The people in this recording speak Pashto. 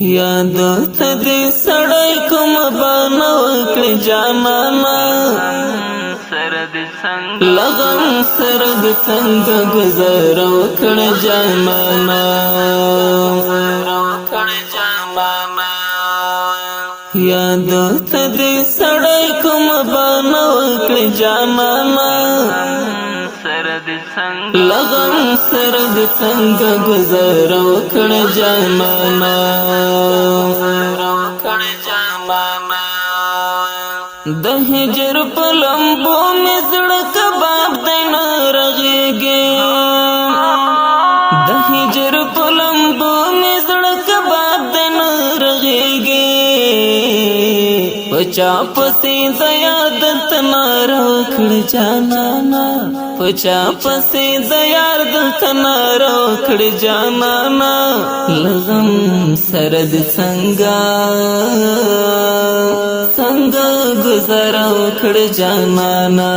یاد ته دې سړی کوم بانه وکړې جانانا لغم سره د څنګه گزار وکړې جانانا یاد ته دې سړی کوم بانه وکړې جانانا لغم سره د څنګه گزار وکړې جانانا د هجر په لمبو مې زړه کباب دی نه رغېږي د هجر په لمبو مې زړه کباب دی نه رغېږي په چا پسې د یار دلته ناره وکړه جانانا په چا پسې د یار دلته ناره وکړه جانانا لغم سره د څنګه گزار وکړه جانانا